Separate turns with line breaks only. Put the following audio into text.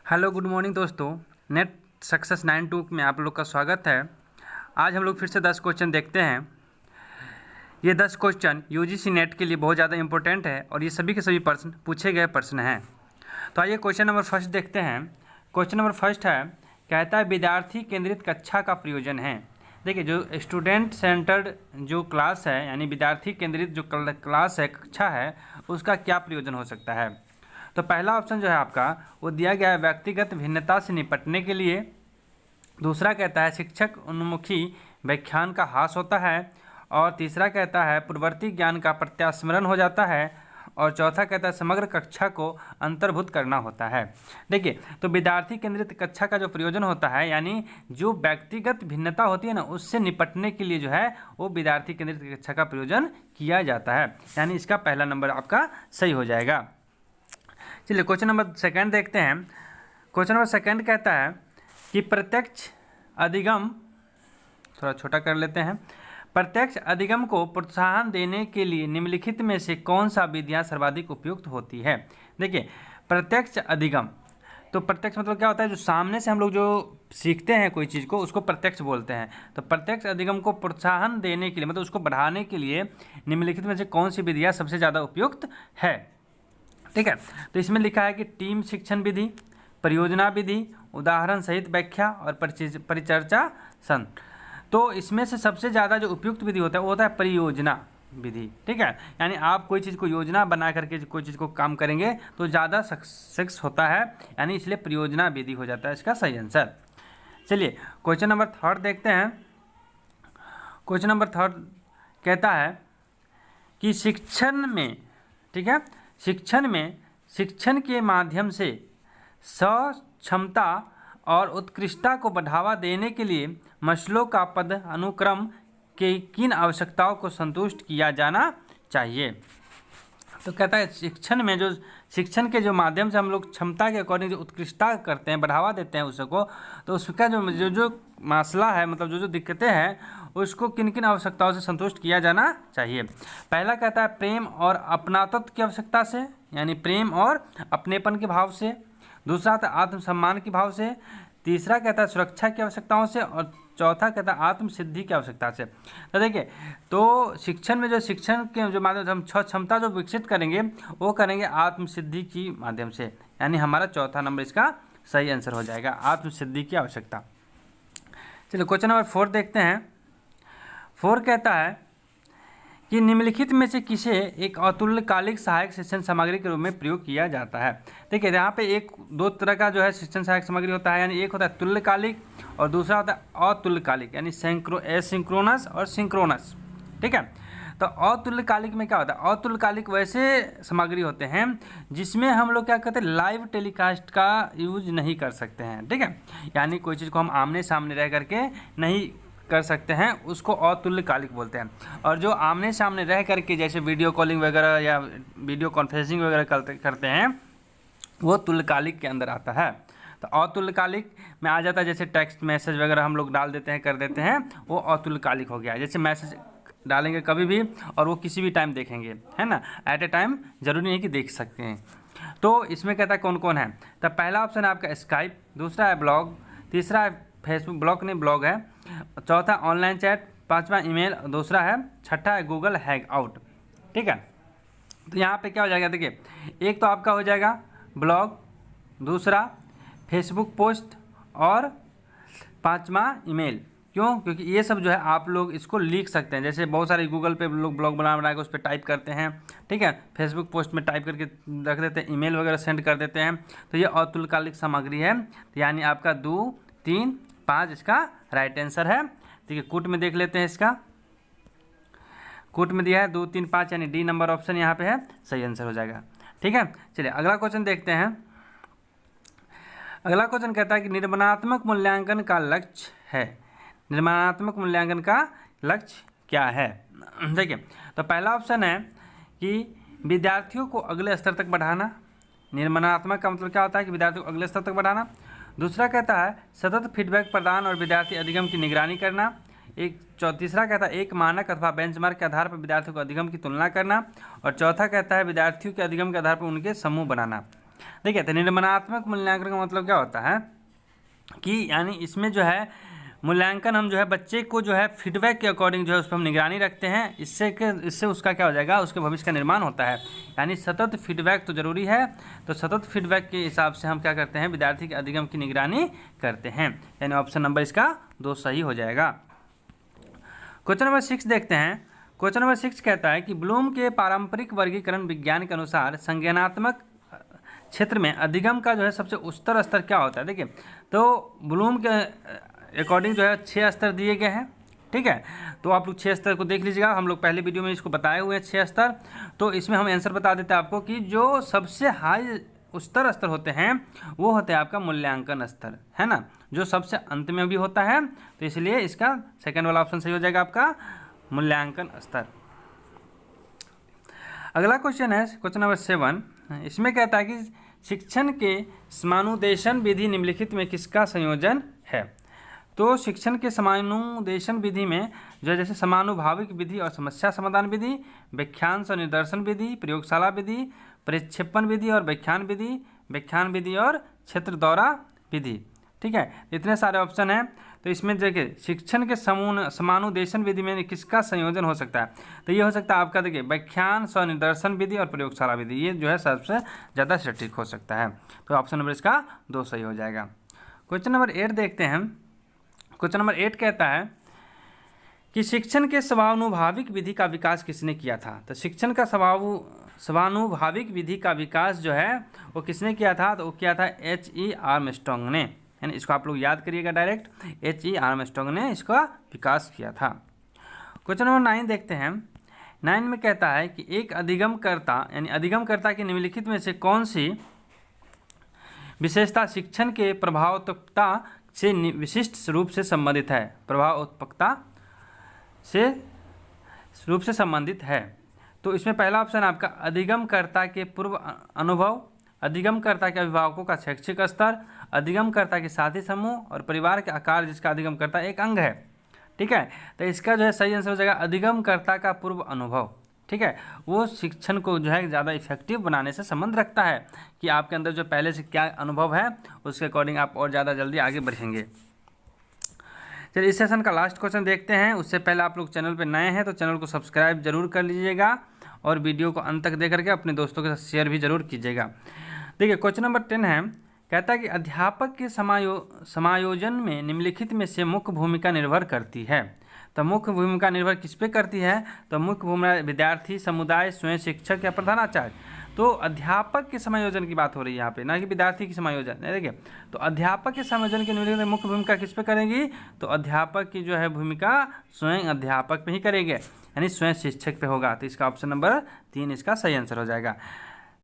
Hello good morning दोस्तों। Net success 92 में आप लोग का स्वागत है। आज हम लोग फिर से 10 क्वेश्चन देखते हैं। ये 10 क्वेश्चन यूजीसी नेट के लिए बहुत ज़्यादा इंपॉर्टेंट है और ये सभी के सभी प्रश्न पूछे गए प्रश्न हैं। तो आइए क्वेश्चन नंबर फर्स्ट देखते हैं। क्वेश्चन नंबर फर्स्ट है, कहता है विद्यार्थी केंद्रित कक्षा का प्रयोजन है। देखिए, जो स्टूडेंट सेंटर्ड जो क्लास है यानी विद्यार्थी केंद्रित जो क्लास है, कक्षा है, उसका क्या प्रयोजन हो सकता है। तो पहला ऑप्शन जो है आपका वो दिया गया है व्यक्तिगत भिन्नता से निपटने के लिए। दूसरा कहता है शिक्षक उन्मुखी व्याख्यान का ह्रास होता है। और तीसरा कहता है पूर्ववर्ती ज्ञान का प्रत्यास्मरण हो जाता है। और चौथा कहता है समग्र कक्षा को अंतर्भूत करना होता है। देखिए, तो विद्यार्थी केंद्रित कक्षा का जो प्रयोजन होता है यानी जो व्यक्तिगत भिन्नता होती है ना, उससे निपटने के लिए जो है वो विद्यार्थी केंद्रित कक्षा का प्रयोजन किया जाता है। यानी इसका पहला नंबर आपका सही हो जाएगा। चलिए क्वेश्चन नंबर सेकंड देखते हैं। क्वेश्चन नंबर सेकंड कहता है कि प्रत्यक्ष अधिगम, थोड़ा छोटा कर लेते हैं, प्रत्यक्ष अधिगम को प्रोत्साहन देने के लिए निम्नलिखित में से कौन सा विधियाँ सर्वाधिक उपयुक्त होती है। देखिए, प्रत्यक्ष अधिगम, तो प्रत्यक्ष मतलब क्या होता है, जो सामने से हम लोग जो सीखते हैं कोई चीज़ को उसको प्रत्यक्ष बोलते हैं। तो प्रत्यक्ष अधिगम को प्रोत्साहन देने के लिए मतलब उसको बढ़ाने के लिए निम्नलिखित में से कौन सी विधियाँ सबसे ज़्यादा उपयुक्त है। ठीक है, तो इसमें लिखा है कि टीम शिक्षण विधि, परियोजना विधि, उदाहरण सहित व्याख्या और परिचर्चा सन। तो इसमें से सबसे ज़्यादा जो उपयुक्त विधि होता है वो होता है परियोजना विधि। ठीक है, यानी आप कोई चीज़ को योजना बना करके कोई चीज़ को काम करेंगे तो ज़्यादा सक्सेस होता है, यानी इसलिए परियोजना विधि हो जाता है इसका सही आंसर। चलिए क्वेश्चन नंबर थर्ड देखते हैं। क्वेश्चन नंबर थर्ड कहता है कि शिक्षण में, ठीक है, शिक्षण में शिक्षण के माध्यम से सक्षमता और उत्कृष्टता को बढ़ावा देने के लिए मसलों का पद अनुक्रम के किन आवश्यकताओं को संतुष्ट किया जाना चाहिए। तो कहता है शिक्षण में जो शिक्षण के जो माध्यम से हम लोग क्षमता के अकॉर्डिंग जो उत्कृष्टता करते हैं, बढ़ावा देते हैं उसको, तो उसका जो मसला है मतलब जो दिक्कतें हैं उसको किन किन आवश्यकताओं से संतुष्ट किया जाना चाहिए। पहला कहता है प्रेम और अपनातत्व की आवश्यकता से, यानी प्रेम और अपनेपन के भाव से। दूसरा आता है आत्मसम्मान के भाव से। तीसरा कहता है सुरक्षा की आवश्यकताओं से। और चौथा कहता है आत्मसिद्धि की आवश्यकता से। तो देखिए, तो शिक्षण में जो शिक्षण के जो माध्यम से हम क्षमता जो विकसित करेंगे वो करेंगे आत्मसिद्धि की माध्यम से, यानी हमारा चौथा नंबर इसका सही आंसर हो जाएगा, आत्मसिद्धि की आवश्यकता। चलिए क्वेश्चन नंबर 4 देखते हैं। 4 कहता है कि निम्नलिखित में से किसे एक अतुल्यकालिक सहायक शिक्षण सामग्री के रूप में प्रयोग किया जाता है। देखिए, यहाँ पे एक दो तरह का जो है शिक्षण सहायक सामग्री होता है, यानी एक होता है तुल्यकालिक और दूसरा होता है अतुल्यकालिक, यानी एसिंक्रोनस और सिंक्रोनस। ठीक है, तो अतुल्यकालिक में क्या होता है, अतुल्यकालिक वैसे सामग्री होते हैं जिसमें हम लोग क्या करते हैं लाइव टेलीकास्ट का यूज नहीं कर सकते हैं। ठीक है, यानी कोई चीज़ को हम आमने सामने रह करके नहीं कर सकते हैं, उसको अतुल्यकालिक बोलते हैं। और जो आमने सामने रह करके जैसे वीडियो कॉलिंग वगैरह या वीडियो कॉन्फ्रेंसिंग वगैरह करते हैं वो तुल्यकालिक के अंदर आता है। तो अतुल्यकालिक में आ जाता है जैसे टेक्स्ट मैसेज वगैरह हम लोग डाल देते हैं, कर देते हैं, वो अतुल्यकालिक हो गया। जैसे मैसेज डालेंगे कभी भी और वो किसी भी टाइम देखेंगे, है ना, एट ए टाइम, ज़रूरी नहीं कि देख सकते हैं। तो इसमें कहता है कौन कौन है। तो पहला ऑप्शन है आपका स्काइप, दूसरा है ब्लॉग, तीसरा है फेसबुक, ब्लॉग है, चौथा ऑनलाइन चैट, पांचवा ईमेल, दूसरा है, छठा है गूगल हैंग आउट। ठीक है, तो यहाँ पे क्या हो जाएगा, देखिए एक तो आपका हो जाएगा ब्लॉग, दूसरा फेसबुक पोस्ट और पांचवा ईमेल। क्यों? क्योंकि ये सब जो है आप लोग इसको लिख सकते हैं, जैसे बहुत सारे गूगल पे लोग ब्लॉग बना के उस पर टाइप करते हैं। ठीक है, फेसबुक पोस्ट में टाइप करके रख देते हैं, ईमेल वगैरह सेंड कर देते हैं। तो ये अतुल्यकालिक सामग्री है, तो यानी आपका 2, 3, 5 इसका राइट आंसर है। ठीक है, कूट में देख लेते हैं, इसका कूट में दिया है 2, 3, 5, यानी डी नंबर ऑप्शन यहाँ पे है, सही आंसर हो जाएगा। ठीक है, चलिए अगला क्वेश्चन देखते हैं। अगला क्वेश्चन कहता है कि निर्माणात्मक मूल्यांकन का लक्ष्य है। निर्माणात्मक मूल्यांकन का लक्ष्य क्या है। देखिए, तो पहला ऑप्शन है कि विद्यार्थियों को अगले स्तर तक बढ़ाना। निर्माणात्मक का मतलब क्या होता है कि विद्यार्थियों को अगले स्तर तक बढ़ाना। दूसरा कहता है सतत फीडबैक प्रदान और विद्यार्थी अधिगम की निगरानी करना। तीसरा कहता है एक मानक अथवा बेंचमार्क के आधार पर विद्यार्थियों को अधिगम की तुलना करना। और चौथा कहता है विद्यार्थियों के अधिगम के आधार पर उनके समूह बनाना। देखिए, तो निर्माणात्मक मूल्यांकन का मतलब क्या होता है कि यानी इसमें जो है मूल्यांकन हम जो है बच्चे को जो है फीडबैक के अकॉर्डिंग जो है उस पर हम निगरानी रखते हैं। इससे उसका क्या हो जाएगा, उसके भविष्य का निर्माण होता है। यानी सतत फीडबैक तो ज़रूरी है। तो सतत फीडबैक के हिसाब से हम क्या करते हैं, विद्यार्थी के अधिगम की निगरानी करते हैं। यानी ऑप्शन नंबर इसका 2 सही हो जाएगा। क्वेश्चन नंबर 6 देखते हैं। क्वेश्चन नंबर 6 कहता है कि ब्लूम के पारंपरिक वर्गीकरण विज्ञान के अनुसार संज्ञानात्मक क्षेत्र में अधिगम का जो है सबसे उच्चतर स्तर क्या होता है। देखिए, तो ब्लूम के अकॉर्डिंग जो है 6 स्तर दिए गए हैं। ठीक है, तो आप लोग 6 स्तर को देख लीजिएगा। हम लोग पहले वीडियो में इसको बताए हुए हैं 6 स्तर। तो इसमें हम आंसर बता देते हैं आपको कि जो सबसे हाई उच्चतर स्तर होते हैं वो होते हैं आपका मूल्यांकन स्तर, है ना, जो सबसे अंत में भी होता है। तो इसलिए इसका सेकंड वाला ऑप्शन सही हो जाएगा आपका मूल्यांकन स्तर। अगला क्वेश्चन है क्वेश्चन नंबर 7। इसमें कहता है कि शिक्षण के समानुदेशन विधि निम्नलिखित में किसका संयोजन है। तो शिक्षण के समानुदेशन विधि में जो है जैसे समानुभाविक विधि और समस्या समाधान विधि, व्याख्यांश और निदर्शन विधि, प्रयोगशाला विधि, परिक्षेपण विधि और व्याख्यान विधि और क्षेत्र दौरा विधि। ठीक है, इतने सारे ऑप्शन हैं। तो इसमें देखिए शिक्षण के समानुदेशन विधि में किसका संयोजन हो सकता है। तो ये हो सकता है आपका, देखिए, व्याख्यान स्व निदर्शन विधि और प्रयोगशाला विधि, ये जो है सबसे ज़्यादा सटीक हो सकता है। तो ऑप्शन नंबर इसका 2 सही हो जाएगा। क्वेश्चन नंबर 8 देखते हैं। क्वेश्चन नंबर 8 कहता है कि शिक्षण के स्वानुभाविक विधि का विकास किसने किया था। तो शिक्षण का स्वानुभाविक विधि का विकास जो है वो किसने किया था। तो वो किया था H.E. आर्मस्ट्रांग ने। यानी इसको आप लोग याद करिएगा डायरेक्ट, H.E. आर्मस्ट्रांग ने इसका विकास किया था। क्वेश्चन नंबर 9 देखते हैं। 9 में कहता है कि एक अधिगमकर्ता यानी अधिगमकर्ता की निम्नलिखित में से कौन सी विशेषता शिक्षण के प्रभावोत्पकता से विशिष्ट रूप से संबंधित है। प्रभावोत्पकता से रूप से संबंधित है। तो इसमें पहला ऑप्शन आपका अधिगमकर्ता के पूर्व अनुभव, अधिगमकर्ता के अभिभावकों का शैक्षिक स्तर, अधिगमकर्ता के साथी समूह और परिवार के आकार जिसका अधिगमकर्ता एक अंग है। ठीक है, तो इसका जो है सही आंसर हो जाएगा अधिगमकर्ता का पूर्व अनुभव। ठीक है, वो शिक्षण को जो है ज़्यादा इफेक्टिव बनाने से संबंध रखता है कि आपके अंदर जो पहले से क्या अनुभव है उसके अकॉर्डिंग आप और ज़्यादा जल्दी आगे बढ़ेंगे। चलिए इस सेशन का लास्ट क्वेश्चन देखते हैं। उससे पहले आप लोग चैनल पर नए हैं तो चैनल को सब्सक्राइब जरूर कर लीजिएगा और वीडियो को अंत तक देख करके अपने दोस्तों के साथ शेयर भी जरूर कीजिएगा। देखिए क्वेश्चन नंबर 10 है, कहता है कि अध्यापक के समायोजन में निम्नलिखित में से मुख्य भूमिका निर्भर करती है। तो मुख्य भूमिका निर्भर किस पे करती है। तो मुख्य भूमिका विद्यार्थी, समुदाय, स्वयं शिक्षक या प्रधानाचार्य। तो अध्यापक के समायोजन की बात हो रही है यहाँ पे, ना कि विद्यार्थी की समायोजन। देखिए, तो अध्यापक के समायोजन के निम्नलिखित मुख्य भूमिका किस पे करेंगी। तो अध्यापक की जो है भूमिका स्वयं अध्यापक पे ही करेंगे, यानी स्वयं शिक्षक पे होगा। तो इसका ऑप्शन नंबर 3 इसका सही आंसर हो जाएगा।